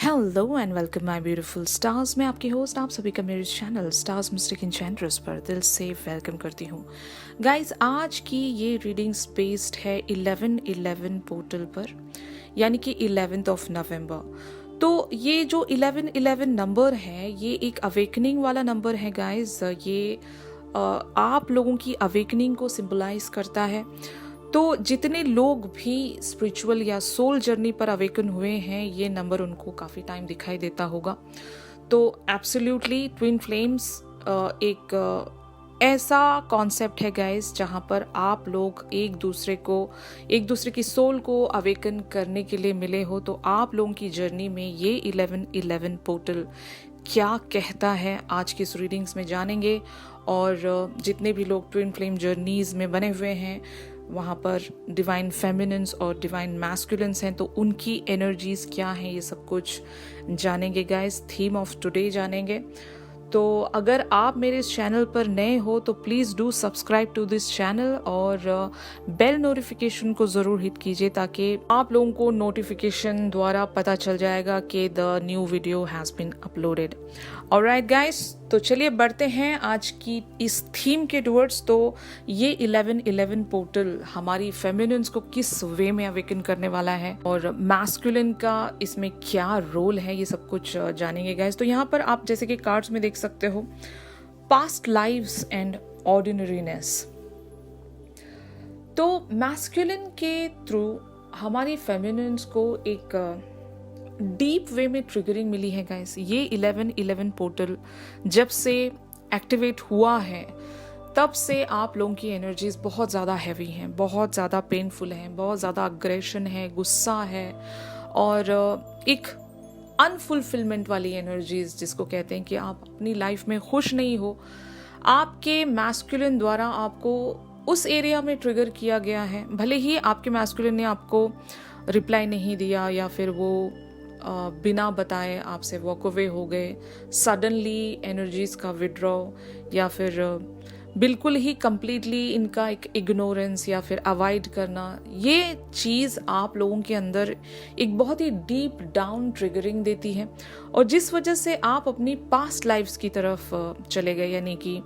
Hello and welcome my beautiful stars. मैं आपकी host आप सभी का मेरे चैनल स्टार्स मिस्टिक एन्चेंट्रेस पर दिल से वेलकम करती हूँ। गाइस, आज की ये रीडिंग्स बेस्ड है 11/11 पोर्टल पर, यानी कि 11th ऑफ नवंबर। तो ये जो 11/11 नंबर है ये एक अवेकनिंग वाला नंबर है गाइस। ये आप लोगों की अवेकनिंग को सिंबलाइज करता है। तो जितने लोग भी स्पिरिचुअल या सोल जर्नी पर अवेकन हुए हैं, ये नंबर उनको काफ़ी टाइम दिखाई देता होगा। तो एब्सोल्युटली ट्विन फ्लेम्स एक ऐसा कॉन्सेप्ट है गाइस जहाँ पर आप लोग एक दूसरे की सोल को अवेकन करने के लिए मिले हो। तो आप लोगों की जर्नी में ये 11/11 पोर्टल क्या कहता है आज की इस रीडिंग्स में जानेंगे। और जितने भी लोग ट्विन फ्लेम जर्नीज में बने हुए हैं वहाँ पर डिवाइन फेमिनिन्स और डिवाइन मैस्कुलिन्स हैं, तो उनकी एनर्जीज क्या हैं ये सब कुछ जानेंगे गाइस। थीम ऑफ टुडे जानेंगे। तो अगर आप मेरे इस चैनल पर नए हो तो please do subscribe to this channel और बेल नोटिफिकेशन को ज़रूर हिट कीजिए ताकि आप लोगों को नोटिफिकेशन द्वारा पता चल जाएगा कि the new video has been uploaded. Alright guys, तो चलिए बढ़ते हैं आज की इस थीम के टुवर्ड्स। तो ये 11/11 पोर्टल हमारी फेमिनिन्स को किस वे में अवेकन करने वाला है और मैस्कुलिन का इसमें क्या रोल है, ये सब कुछ जानेंगे गाइस। तो यहाँ पर आप जैसे कि कार्ड्स में देख सकते हो, पास्ट लाइव्स एंड ऑर्डिनरीनेस। तो मैस्कुलिन के थ्रू हमारी फेमिनिन्स को एक डीप वे में ट्रिगरिंग मिली है गाइस। ये 11/11 पोर्टल जब से एक्टिवेट हुआ है तब से आप लोगों की एनर्जीज बहुत ज़्यादा हैवी हैं, बहुत ज़्यादा पेनफुल हैं, बहुत ज़्यादा अग्रेशन है, गुस्सा है और एक अनफुलफिलमेंट वाली एनर्जीज जिसको कहते हैं कि आप अपनी लाइफ में खुश नहीं हो। आपके मैस्कुलिन द्वारा आपको उस एरिया में ट्रिगर किया गया है। भले ही आपके मैस्कुलिन ने आपको रिप्लाई नहीं दिया या फिर वो बिना बताए आपसे वॉक अवे हो गए, सडनली एनर्जीज का विड्रॉ या फिर बिल्कुल ही कंप्लीटली इनका एक इग्नोरेंस या फिर अवॉइड करना, ये चीज़ आप लोगों के अंदर एक बहुत ही डीप डाउन ट्रिगरिंग देती है और जिस वजह से आप अपनी पास्ट लाइफ्स की तरफ चले गए, यानी कि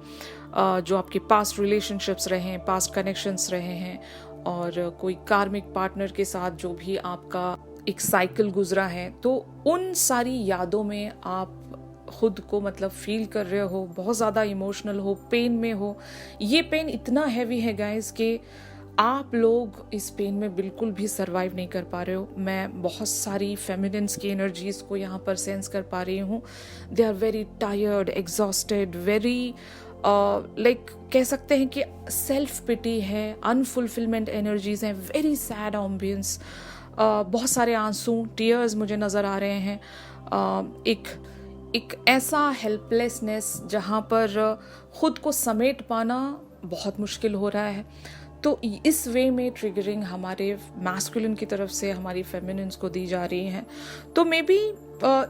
जो आपके पास्ट रिलेशनशिप्स रहे हैं, पास्ट कनेक्शंस रहे हैं और कोई कार्मिक पार्टनर के साथ जो भी आपका एक साइकिल गुजरा है, तो उन सारी यादों में आप खुद को मतलब फील कर रहे हो, बहुत ज़्यादा इमोशनल हो, पेन में हो। ये पेन इतना हैवी है गाइस कि आप लोग इस पेन में बिल्कुल भी सरवाइव नहीं कर पा रहे हो। मैं बहुत सारी फेमिनिन्स की एनर्जीज को यहाँ पर सेंस कर पा रही हूँ। They are very tired, exhausted, very like कह सकते हैं कि सेल्फ पिटी है, अनफुलफिलमेंट एनर्जीज हैं, वेरी सैड एम्बियंस, बहुत सारे आंसू, टीयर्स मुझे नज़र आ रहे हैं। एक ऐसा हेल्पलेसनेस जहाँ पर खुद को समेट पाना बहुत मुश्किल हो रहा है। तो इस वे में ट्रिगरिंग हमारे मैस्कुलिन की तरफ से हमारी फेमिनिन्स को दी जा रही है। तो मे बी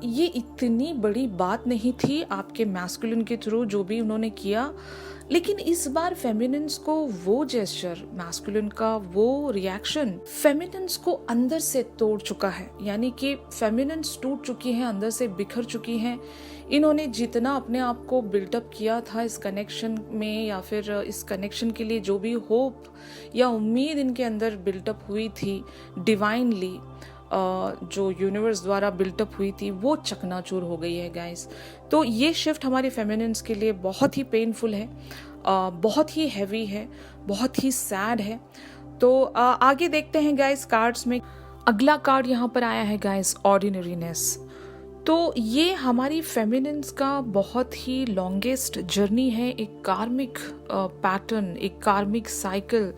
ये इतनी बड़ी बात नहीं थी आपके मैस्कुलिन के थ्रू जो भी उन्होंने किया, लेकिन इस बार फेमिनिन्स को वो जेस्चर, मैस्कुलिन का वो रिएक्शन फेमिनिन्स को अंदर से तोड़ चुका है। यानी कि फेमिनिन्स टूट चुकी हैं, अंदर से बिखर चुकी हैं। इन्होंने जितना अपने आप को बिल्टअप किया था इस कनेक्शन में या फिर इस कनेक्शन के लिए जो भी होप या उम्मीद इनके अंदर बिल्टअप हुई थी डिवाइनली, जो यूनिवर्स द्वारा बिल्टअप हुई थी, वो चकनाचूर हो गई है गाइस। तो ये शिफ्ट हमारे फेमिनिन्स के लिए बहुत ही पेनफुल है, बहुत ही हैवी है, बहुत ही सैड है। तो आगे देखते हैं गाइस कार्ड्स में। अगला कार्ड यहाँ पर आया है गाइस, ऑर्डिनरीनेस। तो ये हमारी फेमिनिन्स का बहुत ही लॉन्गेस्ट जर्नी है, एक कार्मिक पैटर्न, एक कार्मिक साइकिल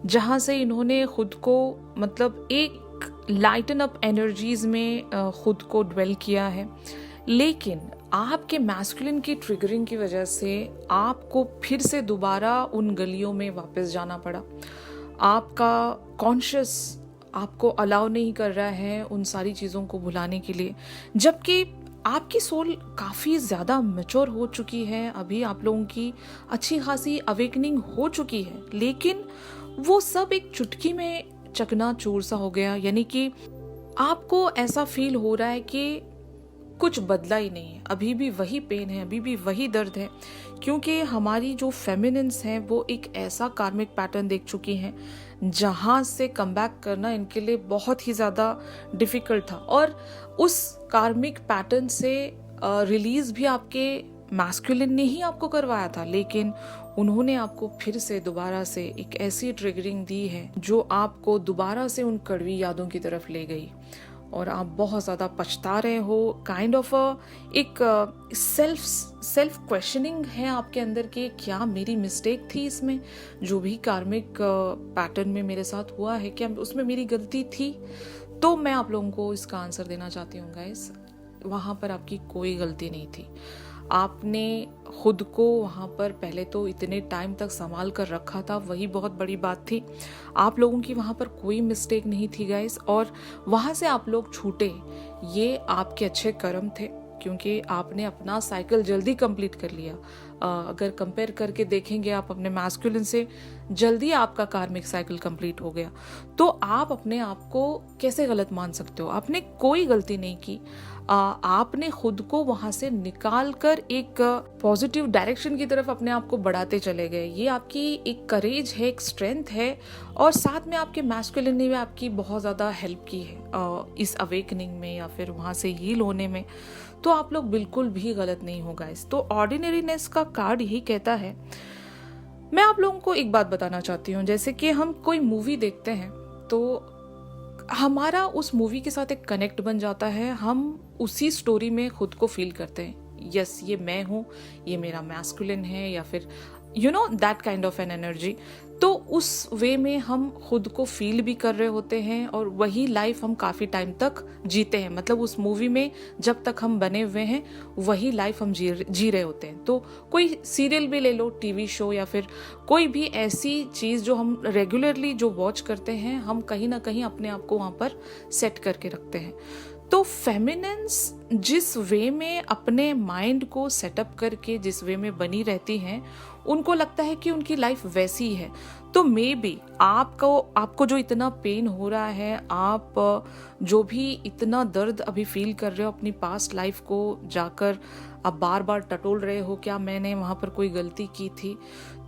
जहाँ से इन्होंने खुद को मतलब एक लाइटन अप एनर्जीज में खुद को ड्वेल किया है। लेकिन आपके मैस्कुलिन की ट्रिगरिंग की वजह से आपको फिर से दोबारा उन गलियों में वापस जाना पड़ा। आपका कॉन्शियस आपको अलाउ नहीं कर रहा है उन सारी चीज़ों को भुलाने के लिए, जबकि आपकी सोल काफ़ी ज़्यादा मैच्योर हो चुकी है। अभी आप लोगों की अच्छी खासी अवेकनिंग हो चुकी है, लेकिन वो सब एक चुटकी में चकनाचूर सा हो गया। यानी कि आपको ऐसा फील हो रहा है कि कुछ बदला ही नहीं है, अभी भी वही पेन है, अभी भी वही दर्द है, क्योंकि हमारी जो फेमिनिन्स हैं वो एक ऐसा कार्मिक पैटर्न देख चुकी हैं जहाँ से कम बैक करना इनके लिए बहुत ही ज़्यादा डिफ़िकल्ट था। और उस कार्मिक पैटर्न से रिलीज़ भी आपके मैस्कुलिन ने ही आपको करवाया था, लेकिन उन्होंने आपको फिर से दोबारा से एक ऐसी ट्रिगरिंग दी है जो आपको दोबारा से उन कड़वी यादों की तरफ ले गई और आप बहुत ज़्यादा पछता रहे हो। काइंड ऑफ एक सेल्फ क्वेश्चनिंग है आपके अंदर कि क्या मेरी मिस्टेक थी, इसमें जो भी कार्मिक पैटर्न में मेरे साथ हुआ है क्या उसमें मेरी गलती थी। तो मैं आप लोगों को इसका आंसर देना चाहती हूँ गाइस, वहाँ पर आपकी कोई गलती नहीं थी। आपने खुद को वहाँ पर पहले तो इतने टाइम तक संभाल कर रखा था, वही बहुत बड़ी बात थी। आप लोगों की वहाँ पर कोई मिस्टेक नहीं थी गाइस, और वहाँ से आप लोग छूटे ये आपके अच्छे कर्म थे, क्योंकि आपने अपना साइकिल जल्दी कंप्लीट कर लिया। अगर कंपेयर करके देखेंगे आप अपने मैस्कुलिन से, जल्दी आपका कार्मिक साइकिल कंप्लीट हो गया। तो आप अपने आप को कैसे गलत मान सकते हो? आपने कोई गलती नहीं की। आपने खुद को वहां से निकाल कर एक पॉजिटिव डायरेक्शन की तरफ अपने आप को बढ़ाते चले गए। ये आपकी एक करेज है, एक स्ट्रेंथ है, और साथ में आपके मैस्कुलिन ने भी आपकी बहुत ज़्यादा हेल्प की है इस अवेकनिंग में या फिर वहाँ से हील होने में। तो आप लोग बिल्कुल भी गलत नहीं हो गाइस। तो ऑर्डिनरीनेस का कार्ड यही कहता है। मैं आप लोगों को एक बात बताना चाहती हूँ, जैसे कि हम कोई मूवी देखते हैं तो हमारा उस मूवी के साथ एक कनेक्ट बन जाता है, हम उसी स्टोरी में खुद को फील करते हैं। यस, ये मैं हूँ, ये मेरा मैस्कुलिन है, या फिर you know that kind of an energy. तो उस वे में हम खुद को फील भी कर रहे होते हैं और वही लाइफ हम काफ़ी टाइम तक जीते हैं। मतलब उस मूवी में जब तक हम बने हुए हैं वही लाइफ हम जी रहे होते हैं। तो कोई सीरियल भी ले लो, टीवी शो, या फिर कोई भी ऐसी चीज़ जो हम रेगुलरली जो वॉच करते हैं, हम कहीं ना कहीं अपने आप को वहाँ पर सेट करके रखते हैं। तो फेमिनिन्स जिस वे में अपने माइंड को सेटअप करके जिस वे में बनी रहती हैं, उनको लगता है कि उनकी लाइफ वैसी है। तो मे बी आपको जो इतना पेन हो रहा है, आप जो भी इतना दर्द अभी फील कर रहे हो अपनी पास्ट लाइफ को जाकर, आप बार बार टटोल रहे हो क्या मैंने वहाँ पर कोई गलती की थी।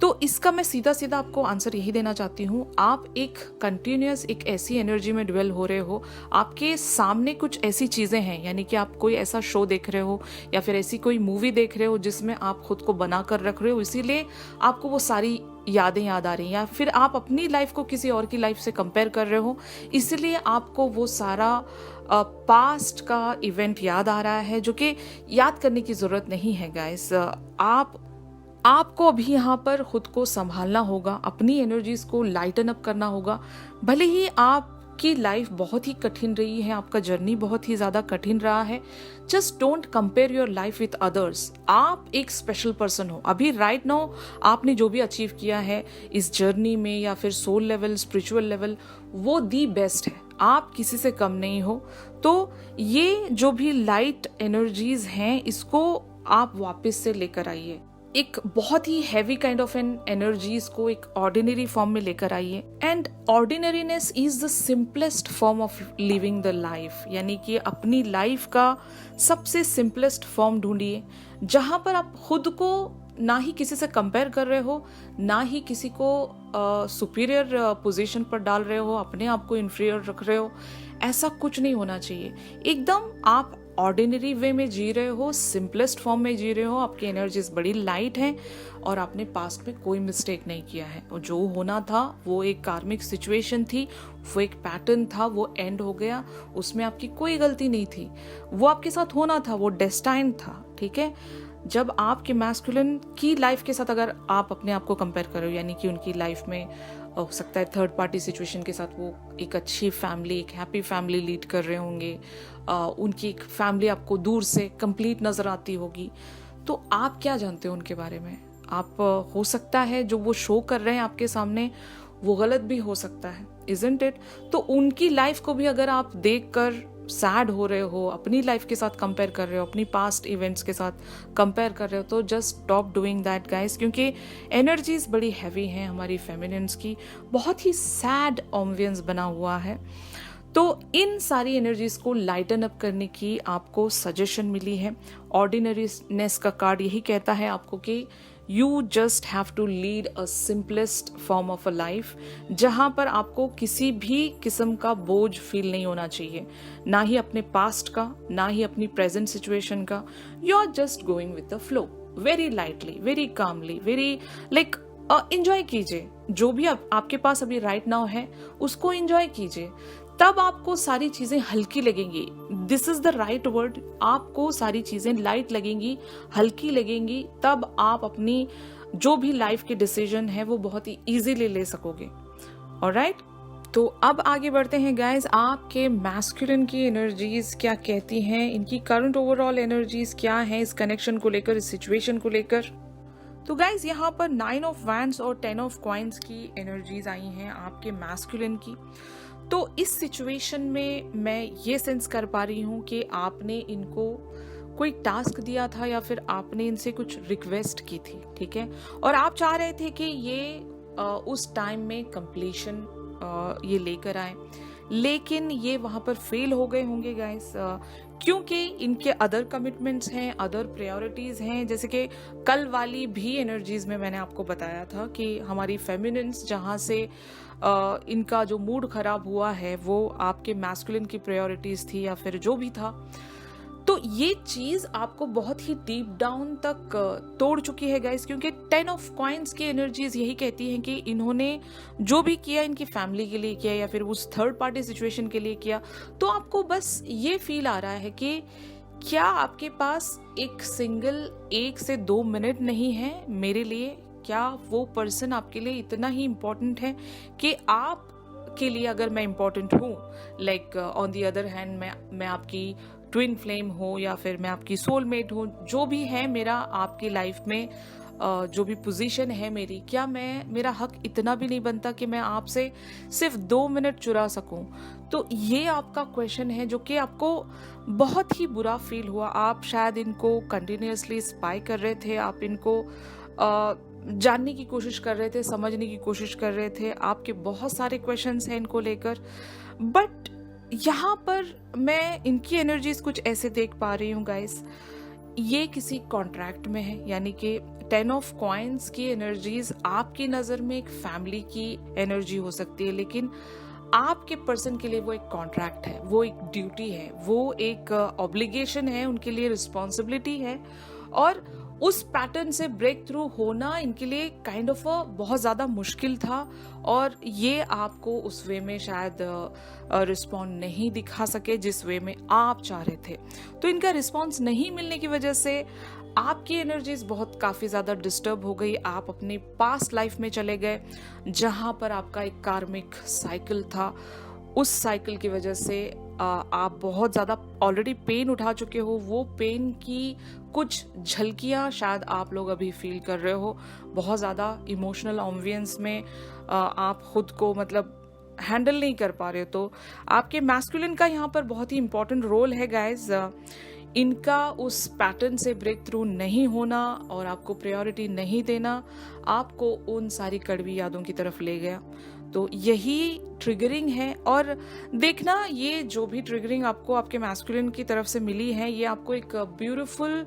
तो इसका मैं सीधा सीधा आपको आंसर यही देना चाहती हूँ, आप एक कंटिन्यूअस एक ऐसी एनर्जी में ड्वेल हो रहे हो, आपके सामने कुछ ऐसी चीज़ें हैं, यानी कि आप कोई ऐसा शो देख रहे हो या फिर ऐसी कोई मूवी देख रहे हो जिसमें आप खुद को बना कर रख रहे हो, इसीलिए आपको वो सारी यादें याद आ रही हैं, या फिर आप अपनी लाइफ को किसी और की लाइफ से कंपेयर कर रहे हो, इसलिए आपको वो सारा पास्ट का इवेंट याद आ रहा है, जो कि याद करने की ज़रूरत नहीं है गाइस। आपको अभी यहाँ पर खुद को संभालना होगा, अपनी एनर्जीज को लाइटन अप करना होगा। भले ही आपकी लाइफ बहुत ही कठिन रही है, आपका जर्नी बहुत ही ज़्यादा कठिन रहा है, just don't compare your life with others. आप एक स्पेशल पर्सन हो। अभी राइट नाउ आपने जो भी अचीव किया है इस जर्नी में, या फिर सोल लेवल, स्पिरिचुअल लेवल, वो दी बेस्ट है। आप किसी से कम नहीं हो। तो ये जो भी लाइट एनर्जीज हैं, इसको आप वापस से लेकर आइए। एक बहुत ही heavy kind of an energies को एक ऑर्डिनरी फॉर्म में लेकर आइए। And ordinariness is the simplest form of living the life, यानी कि अपनी लाइफ का सबसे सिंपलेस्ट फॉर्म ढूंढिए, जहां पर आप खुद को ना ही किसी से कंपेयर कर रहे हो, ना ही किसी को सुपीरियर पोजीशन पर डाल रहे हो, अपने आप को इन्फीरियर रख रहे हो। ऐसा कुछ नहीं होना चाहिए। एकदम आप ऑर्डिनरी वे में जी रहे हो, सिंपलेस्ट फॉर्म में जी रहे हो, आपकी एनर्जीज बड़ी लाइट हैं और आपने पास्ट में कोई मिस्टेक नहीं किया है। और जो होना था वो एक कार्मिक सिचुएशन थी, वो एक पैटर्न था, वो एंड हो गया, उसमें आपकी कोई गलती नहीं थी। वो आपके साथ होना था, वो डेस्टाइन था, ठीक है। जब आपके मैस्कुलिन की लाइफ के साथ अगर आप अपने आप को कंपेयर करो, यानी कि उनकी लाइफ में हो सकता है थर्ड पार्टी सिचुएशन के साथ वो एक अच्छी फैमिली, एक हैप्पी फैमिली लीड कर रहे होंगे, उनकी एक फैमिली आपको दूर से कंप्लीट नजर आती होगी, तो आप क्या जानते हो उनके बारे में? आप हो सकता है जो वो शो कर रहे हैं आपके सामने वो गलत भी हो सकता है, इजंट इट? तो उनकी लाइफ को भी अगर आप देख कर सैड हो रहे हो, अपनी लाइफ के साथ कंपेयर कर रहे हो, अपनी पास्ट इवेंट्स के साथ कंपेयर कर रहे हो, तो just stop doing that guys, क्योंकि एनर्जीज बड़ी हैवी हैं हमारी फेमिनिन्स की, बहुत ही सैड एम्बियंस बना हुआ है। तो इन सारी एनर्जीज को लाइटन अप करने की आपको सजेशन मिली है। ऑर्डिनरीनेस का कार्ड यही कहता है आपको कि you just have to lead a simplest form of a life, जहां पर आपको किसी भी किस्म का बोझ फील नहीं होना चाहिए, ना ही अपने पास्ट का, ना ही अपनी प्रेजेंट सिचुएशन का। You are just going with the flow, very lightly, very calmly, very like enjoy कीजिए जो भी आपके पास अभी राइट नाउ है, उसको एंजॉय कीजिए। तब आपको सारी चीजें हल्की लगेंगी। This is the right word. आपको सारी चीजें लाइट लगेंगी, हल्की लगेंगी, तब आप अपनी जो भी लाइफ के डिसीजन है वो बहुत ही इजीली ले सकोगे। ऑलराइट, तो अब आगे बढ़ते हैं गाइज। आपके मैस्कुलिन की एनर्जीज क्या कहती हैं, इनकी करंट ओवरऑल एनर्जीज क्या है इस कनेक्शन को लेकर, इस सिचुएशन को लेकर। तो गाइज यहाँ पर 9 ऑफ वैंड्स और 10 ऑफ कॉइन्स की एनर्जीज आई हैं आपके मैस्कुलिन की। तो इस सिचुएशन में मैं ये सेंस कर पा रही हूँ कि आपने इनको कोई टास्क दिया था या फिर आपने इनसे कुछ रिक्वेस्ट की थी, ठीक है, और आप चाह रहे थे कि ये उस टाइम में कंप्लीशन ये लेकर आए, लेकिन ये वहां पर फेल हो गए होंगे गाइस, क्योंकि इनके अदर कमिटमेंट्स हैं, अदर प्रायोरिटीज हैं। जैसे कि कल वाली भी एनर्जीज में मैंने आपको बताया था कि हमारी फेमिनिन्स जहाँ से इनका जो मूड खराब हुआ है वो आपके मैस्कुलिन की प्रायोरिटीज थी या फिर जो भी था। तो ये चीज आपको बहुत ही डीप डाउन तक तोड़ चुकी है गाइस, क्योंकि 10 ऑफ कॉइन्स की एनर्जीज यही कहती हैं कि इन्होंने जो भी किया इनकी फैमिली के लिए किया या फिर उस थर्ड पार्टी सिचुएशन के लिए किया। तो आपको बस ये फील आ रहा है कि क्या आपके पास एक सिंगल 1 से 2 मिनट नहीं है मेरे लिए? क्या वो पर्सन आपके लिए इतना ही इम्पोर्टेंट है कि आप के लिए अगर मैं इम्पोर्टेंट हूँ, like on the other hand मैं आपकी ट्विन फ्लेम हो या फिर मैं आपकी सोलमेट हूँ, जो भी है मेरा आपकी लाइफ में जो भी पोजीशन है मेरी, क्या मेरा हक इतना भी नहीं बनता कि मैं आपसे सिर्फ 2 मिनट चुरा सकूं? तो ये आपका क्वेश्चन है जो कि आपको बहुत ही बुरा फील हुआ। आप शायद इनको कंटिन्यूअसली स्पाई कर रहे थे, आप इनको जानने की कोशिश कर रहे थे, समझने की कोशिश कर रहे थे, आपके बहुत सारे क्वेश्चंस हैं इनको लेकर। बट यहाँ पर मैं इनकी एनर्जीज कुछ ऐसे देख पा रही हूँ गाइस, ये किसी कॉन्ट्रैक्ट में है, यानी कि 10 ऑफ कॉइन्स की एनर्जीज आपकी नज़र में एक फैमिली की एनर्जी हो सकती है, लेकिन आपके पर्सन के लिए वो एक कॉन्ट्रैक्ट है, वो एक ड्यूटी है, वो एक ऑब्लिगेशन है, उनके लिए रिस्पॉन्सिबिलिटी है। और उस पैटर्न से ब्रेक थ्रू होना इनके लिए काइंड ऑफ बहुत ज़्यादा मुश्किल था, और ये आपको उस वे में शायद रिस्पॉन्ड नहीं दिखा सके जिस वे में आप चाह रहे थे। तो इनका रिस्पॉन्स नहीं मिलने की वजह से आपकी एनर्जीज बहुत काफ़ी ज़्यादा डिस्टर्ब हो गई। आप अपने पास्ट लाइफ में चले गए जहाँ पर आपका एक कार्मिक साइकिल था। उस साइकिल की वजह से आप बहुत ज़्यादा ऑलरेडी पेन उठा चुके हो। वो पेन की कुछ झलकियाँ शायद आप लोग अभी फील कर रहे हो। बहुत ज़्यादा इमोशनल ऑम्बियंस में आप खुद को मतलब हैंडल नहीं कर पा रहे हो। तो आपके मैस्कुलिन का यहाँ पर बहुत ही इंपॉर्टेंट रोल है गाइज। इनका उस पैटर्न से ब्रेक थ्रू नहीं होना और आपको प्रायोरिटी नहीं देना आपको उन सारी कड़वी यादों की तरफ ले गया। तो यही ट्रिगरिंग है। और देखना, ये जो भी ट्रिगरिंग आपको आपके मैस्कुलिन की तरफ से मिली है, ये आपको एक ब्यूटीफुल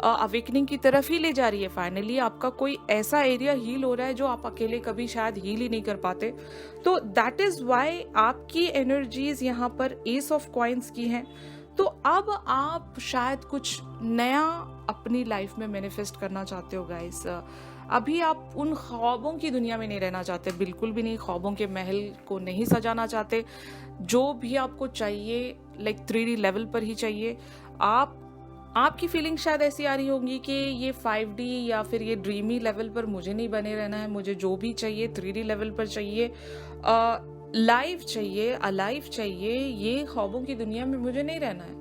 अवेकनिंग की तरफ ही ले जा रही है। फाइनली आपका कोई ऐसा एरिया हील हो रहा है जो आप अकेले कभी शायद हील ही नहीं कर पाते। तो दैट इज वाई आपकी एनर्जीज यहाँ पर एस ऑफ कॉइन्स की हैं। तो अब आप शायद कुछ नया अपनी लाइफ में मैनिफेस्ट करना चाहते हो गाइस। अभी आप उन ख्वाबों की दुनिया में नहीं रहना चाहते, बिल्कुल भी नहीं। ख्वाबों के महल को नहीं सजाना चाहते। जो भी आपको चाहिए लाइक 3D लेवल पर ही चाहिए। आपकी फीलिंग शायद ऐसी आ रही होंगी कि ये 5D या फिर ये ड्रीमी लेवल पर मुझे नहीं बने रहना है। मुझे जो भी चाहिए 3D लेवल पर चाहिए, लाइव चाहिए, अलाइव चाहिए। ये ख्वाबों की दुनिया में मुझे नहीं रहना है।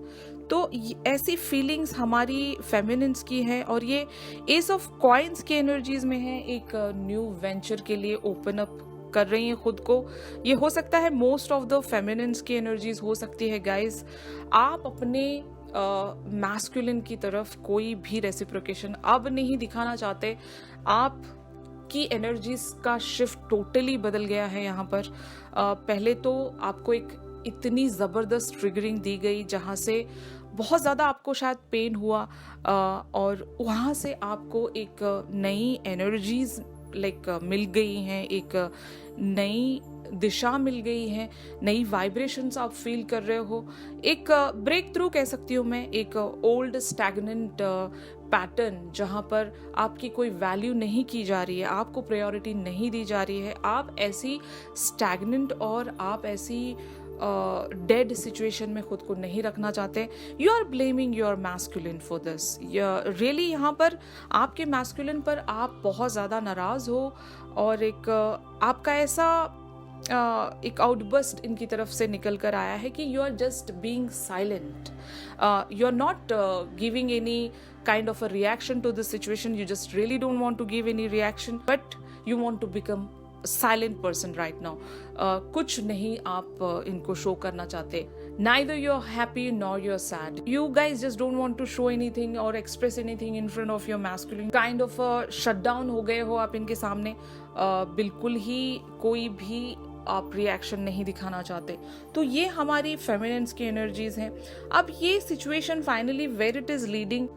तो ऐसी फीलिंग्स हमारी फेमिनिन्स की है और ये एस ऑफ कॉइन्स की एनर्जीज में है। एक न्यू वेंचर के लिए ओपन अप कर रही हैं खुद को। ये हो सकता है मोस्ट ऑफ द फेमिनिन्स की एनर्जीज हो सकती है गाइज। आप अपने मैस्कुलिन की तरफ कोई भी रेसिप्रोकेशन अब नहीं दिखाना चाहते। आप की एनर्जीज का शिफ्ट टोटली बदल गया है यहाँ पर। पहले तो आपको एक इतनी ज़बरदस्त ट्रिगरिंग दी गई जहाँ से बहुत ज़्यादा आपको शायद पेन हुआ, और वहाँ से आपको एक नई एनर्जीज मिल गई हैं, एक नई दिशा मिल गई है, नई वाइब्रेशंस आप फील कर रहे हो, एक ब्रेक थ्रू कह सकती हूँ मैं, एक ओल्ड स्टैग्नेंट पैटर्न जहाँ पर आपकी कोई वैल्यू नहीं की जा रही है, आपको प्रायोरिटी नहीं दी जा रही है, आप ऐसी स्टैग्नेंट और आप ऐसी डेड सिचुएशन में खुद को नहीं रखना चाहते। You are blaming your masculine for this, really यहाँ पर आपके मैस्कुलिन पर आप बहुत ज़्यादा नाराज़ हो, और एक आपका ऐसा एक आउटबर्स्ट इनकी तरफ से निकल कर आया है कि you are just being silent, you are not giving any kind of a reaction to this situation. You just really don't want to give any reaction, but you want to become a silent person right now. कुछ नहीं आप इनको show करना चाहते. Neither you're happy nor you're sad. You guys just don't want to show anything or express anything in front of your masculine. Kind of a shutdown हो गए हो आप इनके सामने. बिल्कुल ही कोई भी आप रिएक्शन नहीं दिखाना चाहते. तो ये हमारी फेमिनिन्स की एनर्जीज हैं. अब ये situation finally where it is leading.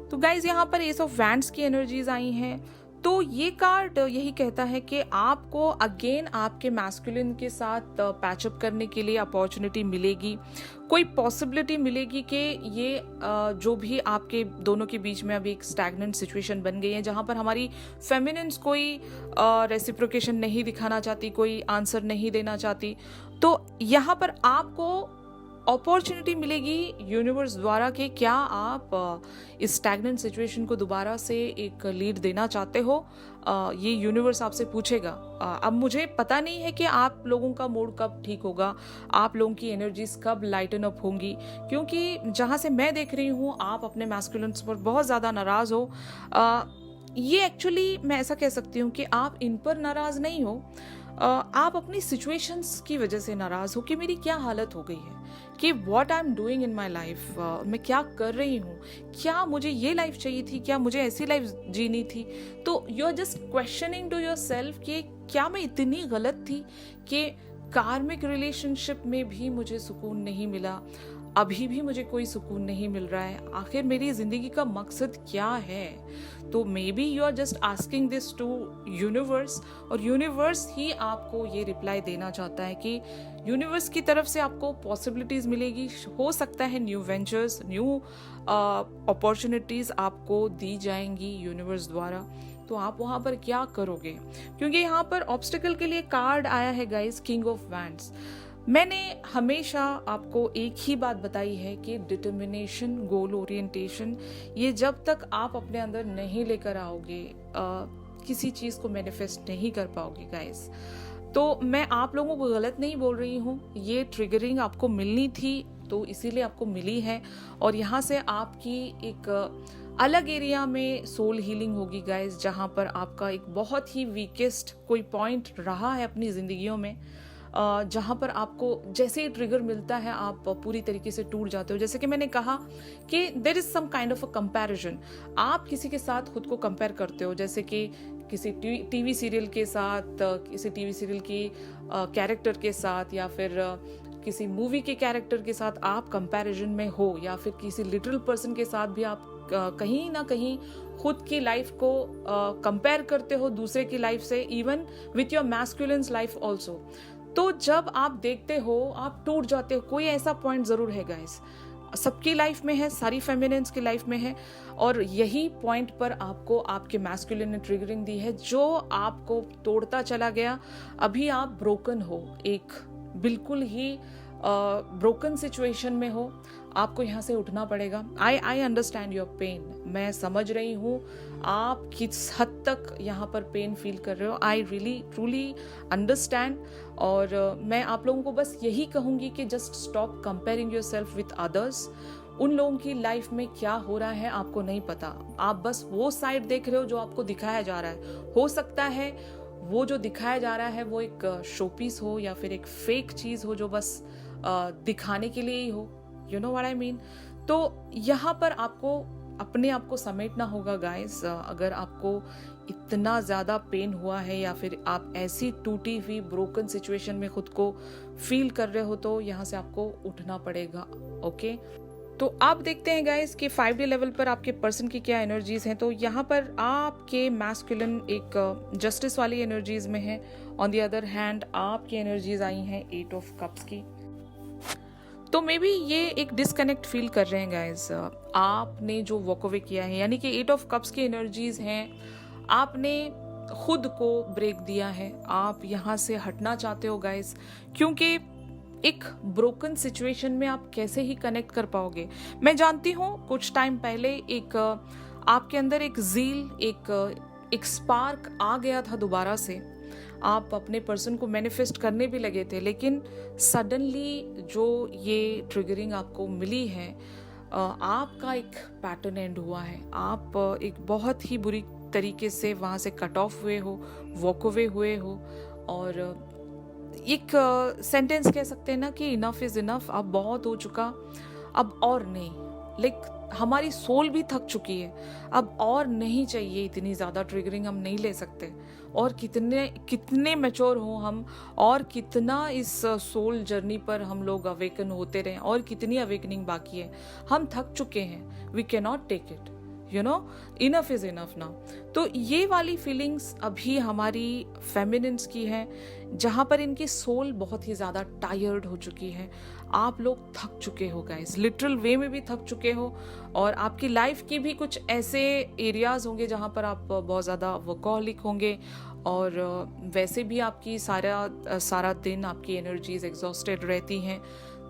तो गाइज यहाँ पर एस ऑफ वैंड्स की एनर्जीज आई हैं. तो ये कार्ड यही कहता है कि आपको अगेन आपके मैस्कुलिन के साथ पैचअप करने के लिए अपॉर्चुनिटी मिलेगी, कोई पॉसिबिलिटी मिलेगी कि ये जो भी आपके दोनों के बीच में अभी एक स्टैग्नेंट सिचुएशन बन गई है जहाँ पर हमारी फेमिनिन्स कोई रेसिप्रोकेशन नहीं दिखाना चाहती, कोई आंसर नहीं देना चाहती, तो यहाँ पर आपको अपॉर्चुनिटी मिलेगी यूनिवर्स द्वारा कि क्या आप इस स्टैग्नेंट सिचुएशन को दोबारा से एक लीड देना चाहते हो. ये यूनिवर्स आपसे पूछेगा. अब मुझे पता नहीं है कि आप लोगों का मूड कब ठीक होगा, आप लोगों की एनर्जीज कब लाइटन अप होंगी, क्योंकि जहाँ से मैं देख रही हूँ आप अपने मैस्कुलिन्स पर बहुत ज़्यादा नाराज़ हो. ये एक्चुअली मैं ऐसा कह सकती हूँ कि आप इन पर नाराज़ नहीं हो, आप अपनी सिचुएशंस की वजह से नाराज़ हो कि मेरी क्या हालत हो गई है, कि what I am doing in my life, मैं क्या कर रही हूँ, क्या मुझे ये लाइफ चाहिए थी, क्या मुझे ऐसी लाइफ जीनी थी. तो you are just questioning to your self कि क्या मैं इतनी गलत थी कि कार्मिक रिलेशनशिप में भी मुझे सुकून नहीं मिला, अभी भी मुझे कोई सुकून नहीं मिल रहा है, आखिर मेरी जिंदगी का मकसद क्या है. तो maybe you are just asking this to universe, और यूनिवर्स ही आपको ये रिप्लाई देना चाहता है कि यूनिवर्स की तरफ से आपको पॉसिबिलिटीज मिलेगी. हो सकता है न्यू वेंचर्स, न्यू अपॉर्चुनिटीज आपको दी जाएंगी यूनिवर्स द्वारा. तो आप वहाँ पर क्या करोगे, क्योंकि यहाँ पर ऑब्स्टिकल के लिए कार्ड आया है गाइस, किंग ऑफ वैंड्स. मैंने हमेशा आपको एक ही बात बताई है कि डिटर्मिनेशन, गोल ओरिएंटेशन, ये जब तक आप अपने अंदर नहीं लेकर आओगे किसी चीज़ को मैनिफेस्ट नहीं कर पाओगे गाइस. तो मैं आप लोगों को गलत नहीं बोल रही हूँ, ये ट्रिगरिंग आपको मिलनी थी तो इसीलिए आपको मिली है, और यहाँ से आपकी एक अलग एरिया में सोल हीलिंग होगी गाइस, जहाँ पर आपका एक बहुत ही वीकेस्ट कोई पॉइंट रहा है अपनी जिंदगियों में, जहाँ पर आपको जैसे ही ट्रिगर मिलता है आप पूरी तरीके से टूट जाते हो. जैसे कि मैंने कहा कि there is some kind of a comparison, आप किसी के साथ खुद को कंपेयर करते हो, जैसे कि किसी टीवी सीरियल के साथ, किसी टीवी सीरियल की कैरेक्टर के साथ, या फिर किसी मूवी के कैरेक्टर के साथ आप कंपैरिजन में हो, या फिर किसी लिटरल पर्सन के साथ भी आप कहीं ना कहीं खुद की लाइफ को कंपेयर करते हो दूसरे की लाइफ से, even with your masculines life also. तो जब आप देखते हो आप टूट जाते हो. कोई ऐसा पॉइंट जरूर है गाइस, सबकी लाइफ में है, सारी फेमिनिन्स की लाइफ में है, और यही पॉइंट पर आपको आपके मैस्कुलिन ने ट्रिगरिंग दी है जो आपको तोड़ता चला गया. अभी आप ब्रोकन हो, एक बिल्कुल ही ब्रोकन सिचुएशन में हो, आपको यहाँ से उठना पड़ेगा. आई अंडरस्टैंड योर पेन, मैं समझ रही हूँ आप किस हद तक यहाँ पर पेन फील कर रहे हो. आई रियली ट्रूली अंडरस्टैंड, और मैं आप लोगों को बस यही कहूँगी कि just stop comparing your self with others. उन लोगों की लाइफ में क्या हो रहा है आपको नहीं पता, आप बस वो साइड देख रहे हो जो आपको दिखाया जा रहा है. हो सकता है वो जो दिखाया जा रहा है वो एक शोपीस हो, या फिर एक फेक चीज़ हो जो बस दिखाने के लिए ही हो. You know what I mean. तो यहाँ पर आपको अपने आप को समेटना होगा गाइस। अगर आपको इतना ज़्यादा पेन हुआ है या फिर आप ऐसी टूटी हुई ब्रोकन सिचुएशन में खुद को फील कर रहे हो तो यहाँ से आपको उठना पड़ेगा। ओके, तो आप देखते हैं गाइस कि 5D लेवल पर आपके पर्सन की क्या एनर्जीज हैं। तो यहाँ पर आपके मैस्कुलिन एक जस्टिस वाली एनर्जीज में है, ऑन द अदर हैंड आपकी एनर्जीज आई हैं 8 ऑफ कप्स की। तो मे बी ये एक डिस्कनेक्ट फील कर रहे हैं गाइस। आपने जो वॉक अवे किया है, यानी कि 8 ऑफ कप्स की एनर्जीज हैं, आपने खुद को ब्रेक दिया है, आप यहाँ से हटना चाहते हो गाइस, क्योंकि एक ब्रोकन सिचुएशन में आप कैसे ही कनेक्ट कर पाओगे। मैं जानती हूँ कुछ टाइम पहले एक आपके अंदर एक ज़ील, एक स्पार्क आ गया था दोबारा से, आप अपने पर्सन को मैनिफेस्ट करने भी लगे थे, लेकिन सडनली जो ये ट्रिगरिंग आपको मिली है, आपका एक पैटर्न एंड हुआ है। आप एक बहुत ही बुरी तरीके से वहाँ से कट ऑफ हुए हो, वॉक अवे हुए हो, और एक सेंटेंस कह सकते हैं ना कि इनफ इज इनफ, अब बहुत हो चुका, अब और नहीं। लाइक हमारी सोल भी थक चुकी है, अब और नहीं चाहिए इतनी ज़्यादा ट्रिगरिंग, हम नहीं ले सकते। और कितने मैच्योर हों हम, और कितना इस सोल जर्नी पर हम लोग अवेकन होते रहें, और कितनी अवेकनिंग बाकी है, हम थक चुके हैं। We can not take it, you know, enough is enough now. तो ये वाली फीलिंग्स अभी हमारी फेमिनिन्स की है, जहाँ पर इनकी सोल बहुत ही ज़्यादा टायर्ड हो चुकी है। आप लोग थक चुके हो गाइस, लिटरल वे में भी थक चुके हो, और आपकी लाइफ की भी कुछ ऐसे एरियाज होंगे जहाँ पर आप बहुत ज़्यादा वर्कहॉलिक होंगे, और वैसे भी आपकी सारा दिन आपकी एनर्जीज एग्जॉस्टेड रहती हैं,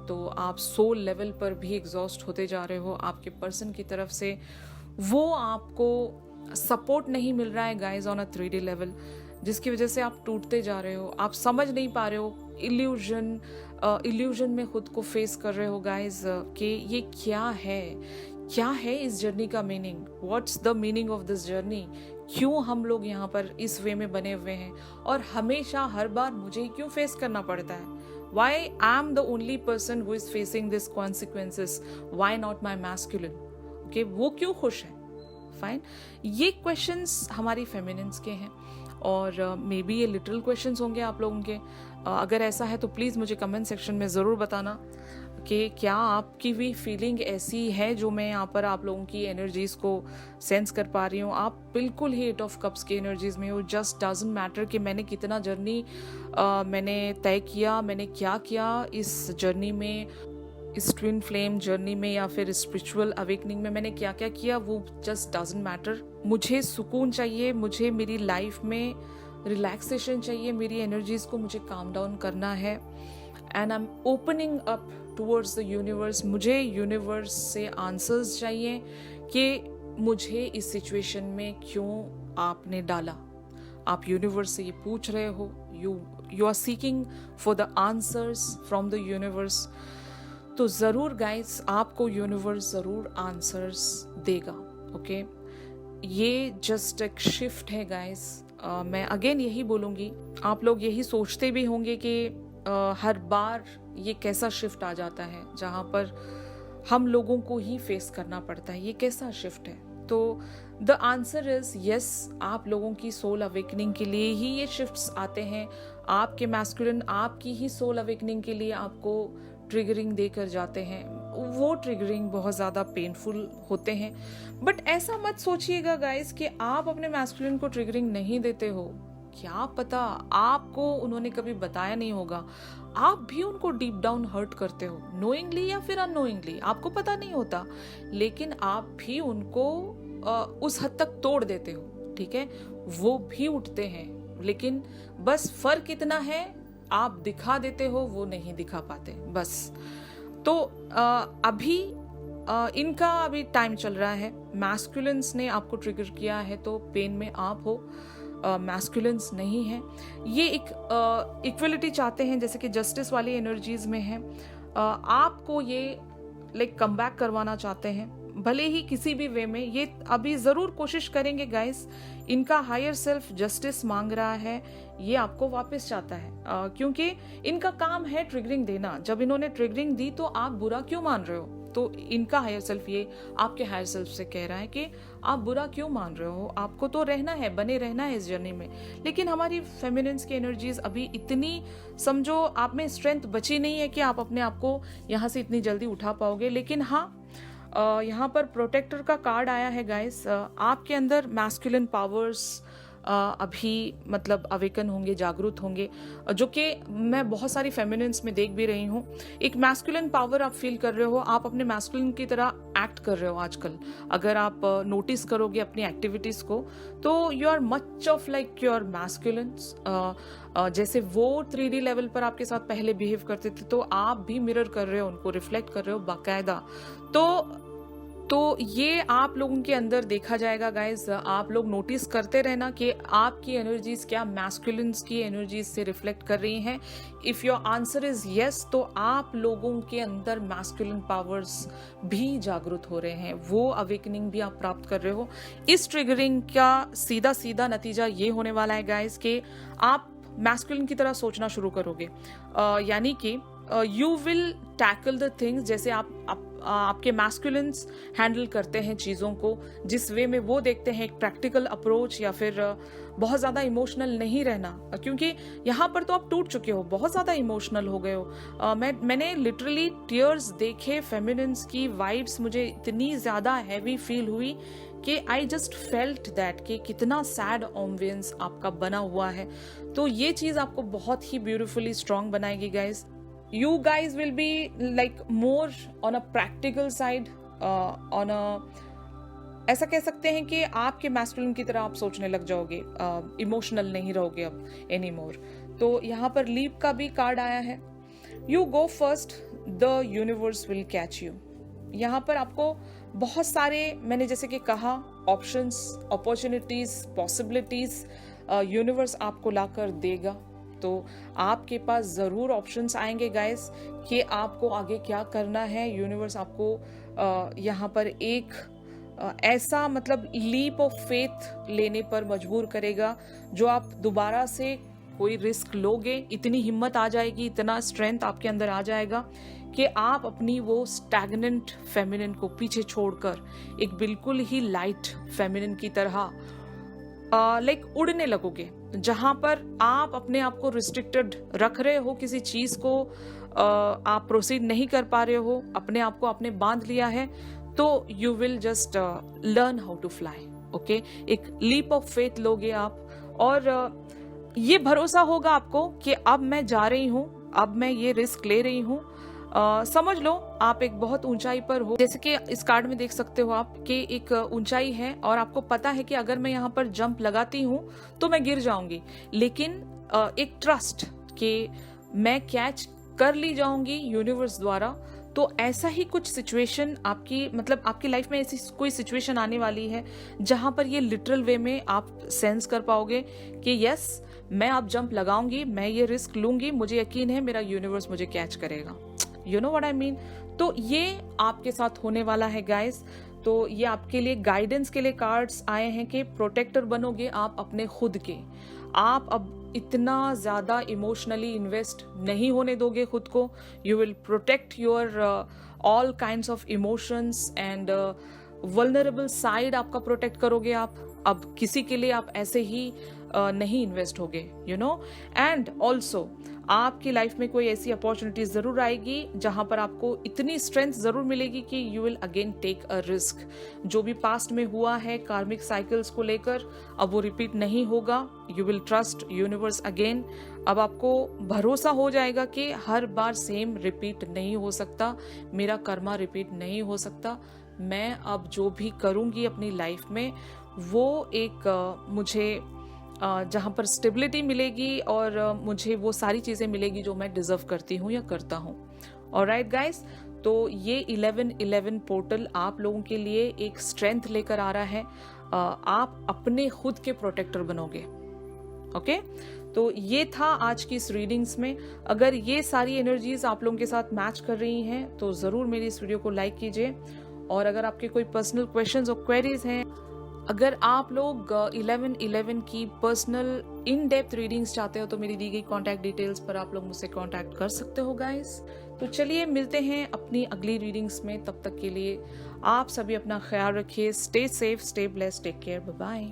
तो आप सोल लेवल पर भी एग्जॉस्ट होते जा रहे हो। आपके पर्सन की तरफ से वो आपको सपोर्ट नहीं मिल रहा है guys on a 3D level, जिसकी वजह से आप टूटते जा रहे हो। आप समझ नहीं पा रहे हो, इल्यूजन में खुद को फेस कर रहे हो गाइस, कि ये क्या है इस जर्नी का meaning, what's the meaning of this journey, क्यों हम लोग यहाँ पर इस वे में बने हुए हैं, और हमेशा हर बार मुझे ही क्यों फेस करना पड़ता है। Why I am the only person who is facing these consequences? Why not my masculine? Okay, वो क्यों खुश है? फाइन, ये क्वेश्चंस हमारी फेमिनिन्स के हैं, और मे बी ये लिटरल क्वेश्चंस होंगे आप लोगों के। अगर ऐसा है तो प्लीज़ मुझे कमेंट सेक्शन में ज़रूर बताना कि क्या आपकी भी फीलिंग ऐसी है जो मैं यहाँ पर आप लोगों की एनर्जीज़ को सेंस कर पा रही हूँ। आप बिल्कुल ही 8 ऑफ कप्स की एनर्जीज़ में हो। जस्ट डजंट मैटर कि मैंने कितना जर्नी मैंने तय किया, मैंने क्या किया इस जर्नी में, इस ट्विन फ्लेम जर्नी में, या फिर स्पिरिचुअल अवेकनिंग में मैंने क्या क्या किया, वो जस्ट डजंट मैटर। मुझे सुकून चाहिए, मुझे मेरी लाइफ में रिलैक्सेशन चाहिए, मेरी एनर्जीज़ को मुझे काम डाउन करना है, and I am opening up towards the universe. मुझे यूनिवर्स से आंसर्स चाहिए कि मुझे इस सिचुएशन में क्यों आपने डाला। आप यूनिवर्स से ये पूछ रहे हो, you are seeking for the answers from the universe. तो ज़रूर गाइस, आपको यूनिवर्स ज़रूर आंसर्स देगा। ओके, ये जस्ट एक शिफ्ट है गाइस। मैं अगेन यही बोलूँगी, आप लोग यही सोचते भी होंगे कि हर बार ये कैसा शिफ्ट आ जाता है जहाँ पर हम लोगों को ही फेस करना पड़ता है, ये कैसा शिफ्ट है। तो द आंसर इज यस, आप लोगों की सोल अवेकनिंग के लिए ही ये शिफ्ट्स आते हैं। आपके मैस्कुलिन आपकी ही सोल अवेकनिंग के लिए आपको ट्रिगरिंग देकर जाते हैं। वो ट्रिगरिंग बहुत ज़्यादा पेनफुल होते हैं, बट ऐसा मत सोचिएगा गाइस कि आप अपने मैस्कुलिन को ट्रिगरिंग नहीं देते हो। क्या पता आपको उन्होंने कभी बताया नहीं होगा, आप भी उनको डीप डाउन हर्ट करते हो, नोइंगली या फिर अननोइंगली, आपको पता नहीं होता, लेकिन आप भी उनको उस हद तक तोड़ देते हो। ठीक है, वो भी उठते हैं, लेकिन बस फर्क इतना है, आप दिखा देते हो, वो नहीं दिखा पाते बस। तो अभी इनका अभी टाइम चल रहा है। मैस्कुलिन्स ने आपको ट्रिगर किया है तो पेन में आप हो, मैस्कुलिन्स नहीं है। ये एक इक्वलिटी चाहते हैं, जैसे कि जस्टिस वाली एनर्जीज में है। आपको ये लाइक कम बैक करवाना चाहते हैं, भले ही किसी भी वे में। ये अभी ज़रूर कोशिश करेंगे गाइस। इनका हायर सेल्फ जस्टिस मांग रहा है, ये आपको वापस चाहता है, क्योंकि इनका काम है ट्रिगरिंग देना। जब इन्होंने ट्रिगरिंग दी तो आप बुरा क्यों मान रहे हो? तो इनका हायर सेल्फ ये आपके हायर सेल्फ से कह रहा है कि आप बुरा क्यों मान रहे हो, आपको तो रहना है, बने रहना है इस जर्नी में। लेकिन हमारी फेमिनिन्स की एनर्जीज अभी इतनी, समझो आप में स्ट्रेंथ बची नहीं है कि आप अपने आप को यहाँ से इतनी जल्दी उठा पाओगे। लेकिन हाँ, यहाँ पर प्रोटेक्टर का कार्ड आया है गाइस। आपके अंदर मैस्कुलिन पावर्स अभी मतलब अवेकन होंगे, जागरूक होंगे, जो कि मैं बहुत सारी फेमिनिन्स में देख भी रही हूँ। एक मैस्कुलिन पावर आप फील कर रहे हो, आप अपने मैस्कुलिन की तरह एक्ट कर रहे हो आजकल। अगर आप नोटिस करोगे अपनी एक्टिविटीज़ को, तो you are much of like your masculines. जैसे वो 3D लेवल पर आपके साथ पहले बिहेव करते थे, तो आप भी मिरर कर रहे हो, उनको रिफ्लेक्ट कर रहे हो बाकायदा। तो ये आप लोगों के अंदर देखा जाएगा गाइज। आप लोग नोटिस करते रहना कि आपकी एनर्जीज क्या मैस्कुलिन्स की एनर्जीज से रिफ्लेक्ट कर रही हैं। If your answer is yes, तो आप लोगों के अंदर मैस्कुलिन पावर्स भी जागरूक हो रहे हैं, वो अवेकनिंग भी आप प्राप्त कर रहे हो। इस ट्रिगरिंग का सीधा सीधा नतीजा ये होने वाला है गाइज कि आप मैस्कुलिन की तरह सोचना शुरू करोगे। यानी कि you will tackle the things, जैसे आपके मैस्कुलिन्स हैंडल करते हैं चीज़ों को, जिस वे में वो देखते हैं, एक प्रैक्टिकल अप्रोच, या फिर बहुत ज़्यादा इमोशनल नहीं रहना। क्योंकि यहाँ पर तो आप टूट चुके हो, बहुत ज़्यादा इमोशनल हो गए हो। मैंने लिटरली टीयर्स देखे, फेमिनिन्स की वाइब्स मुझे इतनी ज़्यादा हैवी फील हुई कि आई जस्ट फेल्ट दैट कि कितना सैड ऑम्बियंस आपका बना हुआ है। तो ये चीज़ आपको बहुत ही ब्यूटिफुली स्ट्रॉन्ग बनाएगी guys. You guys will be like more on a practical side, on a, ऐसा कह सकते हैं कि आपके मैस्कुलिन की तरह आप सोचने लग जाओगे, इमोशनल नहीं रहोगे अब एनी मोर। तो यहाँ पर लीप का भी कार्ड आया है। You go first, the universe will catch you. यहाँ पर आपको बहुत सारे, मैंने जैसे कि कहा, ऑप्शंस, अपॉर्चुनिटीज, पॉसिबिलिटीज यूनिवर्स आपको लाकर देगा। तो आपके पास ज़रूर ऑप्शंस आएंगे गाइस कि आपको आगे क्या करना है। यूनिवर्स आपको यहाँ पर एक ऐसा मतलब लीप ऑफ फेथ लेने पर मजबूर करेगा, जो आप दोबारा से कोई रिस्क लोगे, इतनी हिम्मत आ जाएगी, इतना स्ट्रेंथ आपके अंदर आ जाएगा कि आप अपनी वो स्टैग्नेंट फेमिनिन को पीछे छोड़कर एक बिल्कुल ही लाइट फेमिनिन की तरह लाइक उड़ने लगोगे। जहां पर आप अपने आप को रिस्ट्रिक्टेड रख रहे हो, किसी चीज को आप प्रोसीड नहीं कर पा रहे हो, अपने आप को आपने बांध लिया है, तो you will just learn how to fly. Okay, एक लीप ऑफ फेथ लोगे आप, और ये भरोसा होगा आपको कि अब मैं जा रही हूँ, अब मैं ये रिस्क ले रही हूँ। समझ लो आप एक बहुत ऊंचाई पर हो, जैसे कि इस कार्ड में देख सकते हो आप कि एक ऊंचाई है और आपको पता है कि अगर मैं यहाँ पर जंप लगाती हूँ तो मैं गिर जाऊंगी, लेकिन एक ट्रस्ट कि मैं कैच कर ली जाऊंगी यूनिवर्स द्वारा। तो ऐसा ही कुछ सिचुएशन आपकी मतलब आपकी लाइफ में ऐसी कोई सिचुएशन आने वाली है जहां पर ये लिटरल वे में आप सेंस कर पाओगे कि यस, मैं अब जंप लगाऊंगी, मैं ये रिस्क लूंगी, मुझे यकीन है मेरा यूनिवर्स मुझे कैच करेगा। You know what I mean. तो ये आपके साथ होने वाला है गाइस। तो ये आपके लिए गाइडेंस के लिए कार्ड्स आए हैं कि प्रोटेक्टर बनोगे आप अपने खुद के। आप अब इतना ज्यादा इमोशनली इन्वेस्ट नहीं होने दोगे खुद को। You will protect your all kinds of emotions and vulnerable side आपका प्रोटेक्ट करोगे आप। अब किसी के लिए आप ऐसे ही नहीं इन्वेस्ट होगे, यू नो। एंड ऑल्सो आपकी लाइफ में कोई ऐसी अपॉर्चुनिटी जरूर आएगी जहां पर आपको इतनी स्ट्रेंथ जरूर मिलेगी कि you will again take a risk. जो भी पास्ट में हुआ है कार्मिक साइकिल्स को लेकर, अब वो रिपीट नहीं होगा। You will trust universe again. अब आपको भरोसा हो जाएगा कि हर बार सेम रिपीट नहीं हो सकता, मेरा कर्मा रिपीट नहीं हो सकता। मैं अब जो भी करूंगी अपनी लाइफ में वो एक मुझे जहाँ पर स्टेबिलिटी मिलेगी और मुझे वो सारी चीज़ें मिलेगी जो मैं डिजर्व करती हूँ या करता हूँ। ऑलराइट गाइस, तो ये 11-11 पोर्टल आप लोगों के लिए एक स्ट्रेंथ लेकर आ रहा है। आप अपने खुद के प्रोटेक्टर बनोगे। ओके, तो ये था आज की इस रीडिंग्स में। अगर ये सारी एनर्जीज आप लोगों के साथ मैच कर रही हैं तो ज़रूर मेरी इस वीडियो को लाइक कीजिए। और अगर आपके कोई पर्सनल क्वेश्चंस और क्वेरीज हैं, अगर आप लोग 11-11 की पर्सनल इन डेप्थ रीडिंग्स चाहते हो तो मेरी दी गई कॉन्टैक्ट डिटेल्स पर आप लोग मुझसे कॉन्टैक्ट कर सकते हो गाइस। तो चलिए मिलते हैं अपनी अगली रीडिंग्स में, तब तक के लिए आप सभी अपना ख्याल रखिए। Stay safe, stay blessed, take care, bye bye.